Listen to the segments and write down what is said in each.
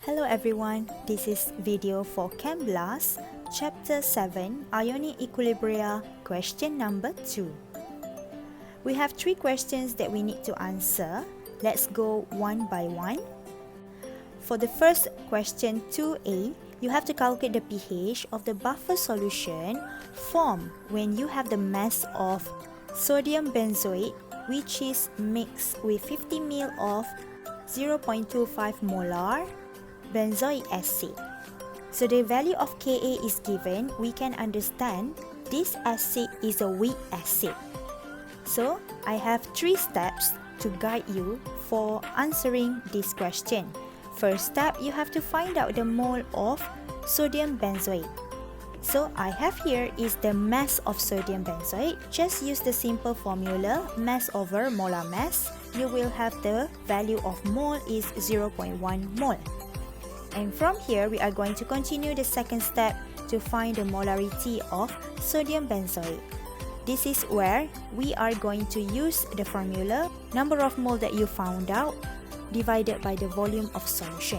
Hello everyone, this is video for CHEMBLAST, Chapter 7, Ionic Equilibrium, question number 2. We have 3 questions that we need to answer. Let's go one by one. For the first question 2a, you have to calculate the pH of the buffer solution formed when you have the mass of sodium benzoate, which is mixed with 50 ml of 0.25 molar benzoic acid. So the value of Ka is given. We can understand this acid is a weak acid. So I have 3 steps to guide you for answering this question. First step, you have to find out the mole of sodium benzoate. So I have here is the mass of sodium benzoate. Just use the simple formula, mass over molar mass. You will have the value of mole is 0.1 mole. And from here, we are going to continue the second step to find the molarity of sodium benzoate. This is where we are going to use the formula, number of mole that you found out, divided by the volume of solution.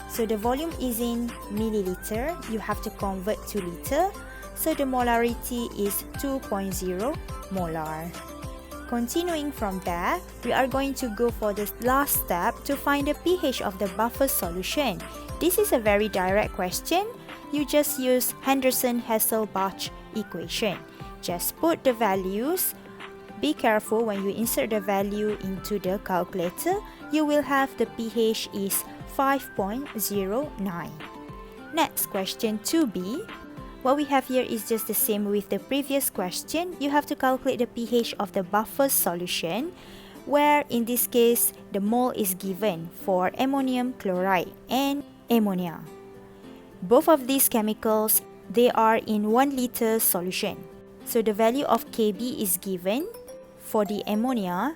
So the volume is in milliliter, you have to convert to liter. So the molarity is 2.0 molar. Continuing from there, we are going to go for the last step to find the pH of the buffer solution. This is a very direct question. You just use Henderson-Hasselbalch equation. Just put the values. Be careful when you insert the value into the calculator. You will have the pH is 5.09. Next, question 2b. What we have here is just the same with the previous question. You have to calculate the pH of the buffer solution, where in this case, the mole is given for ammonium chloride and ammonia. Both of these chemicals, they are in 1 liter solution. So the value of Kb is given for the ammonia.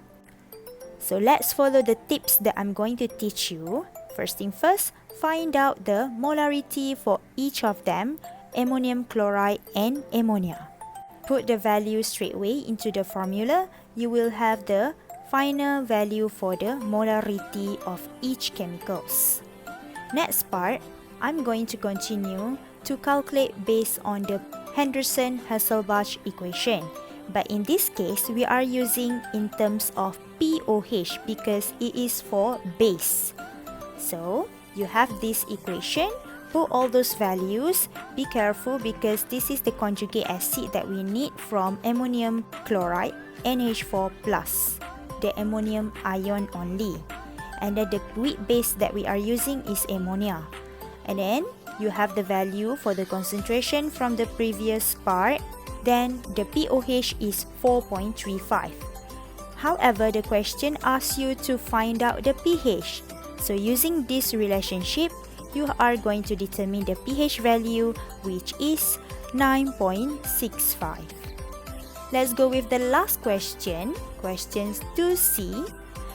So let's follow the tips that I'm going to teach you. First thing first, find out the molarity for each of them, ammonium chloride and ammonia. Put the value straight away into the formula. You will have the final value for the molarity of each chemicals. Next part, I'm going to continue to calculate based on the Henderson-Hasselbalch equation. But in this case, we are using in terms of pOH because it is for base. So, you have this equation. Put all those values. Be careful because this is the conjugate acid that we need from ammonium chloride, NH4+, the ammonium ion only. And then the weak base that we are using is ammonia. And then you have the value for the concentration from the previous part. Then the pOH is 4.35. However, the question asks you to find out the pH. So using this relationship, you are going to determine the pH value, which is 9.65. Let's go with the last question, question 2c.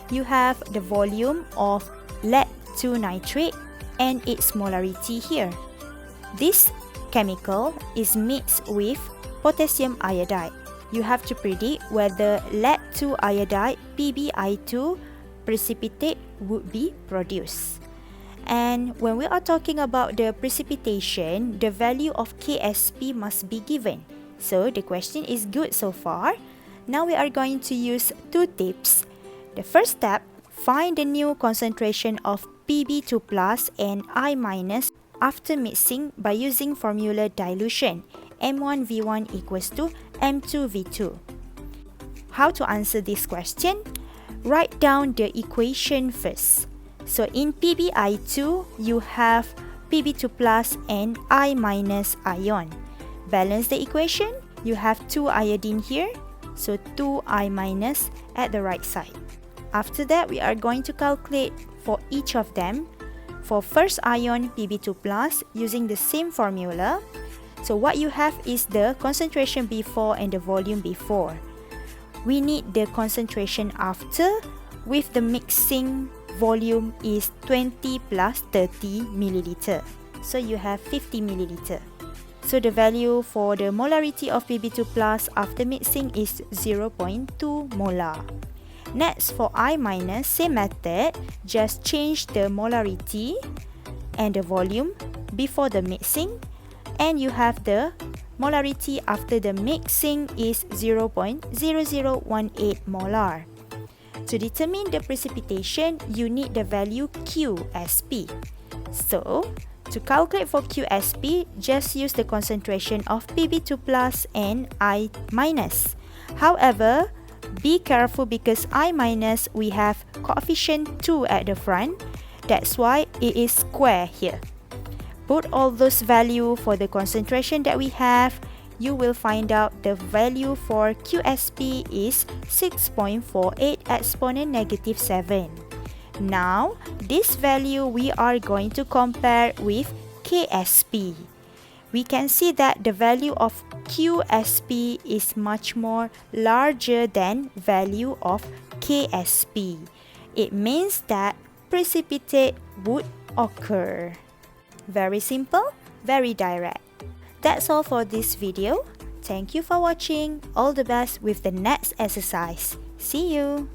You have the volume of lead 2 nitrate and its molarity here. This chemical is mixed with potassium iodide. You have to predict whether lead 2 iodide PbI2 precipitate would be produced. And when we are talking about the precipitation, the value of Ksp must be given. So the question is good so far. Now we are going to use 2 tips. The first step, find the new concentration of Pb2+ and I- after mixing by using formula dilution. M1V1 equals to M2V2. How to answer this question? Write down the equation first. So in PbI2, you have Pb2+ and I- ion. Balance the equation. You have 2 iodine here, so 2 I- at the right side. After that, we are going to calculate for each of them. For first ion Pb2+, using the same formula. So what you have is the concentration before and the volume before. We need the concentration after with the mixing volume is 20 plus 30 milliliter. So you have 50 milliliter. So the value for the molarity of Pb2+ after mixing is 0.2 molar. Next, for I-, same method, just change the molarity and the volume before the mixing, and you have the molarity after the mixing is 0.0018 molar. To determine the precipitation, you need the value QSP. So, to calculate for QSP, just use the concentration of Pb2 plus and I minus. However, be careful because I minus, we have coefficient 2 at the front. That's why it is square here. Put all those value for the concentration that we have. You will find out the value for QSP is 6.48 exponent negative 7. Now, this value we are going to compare with KSP. We can see that the value of QSP is much more larger than value of KSP. It means that precipitate would occur. Very simple, very direct. That's all for this video. Thank you for watching. All the best with the next exercise. See you!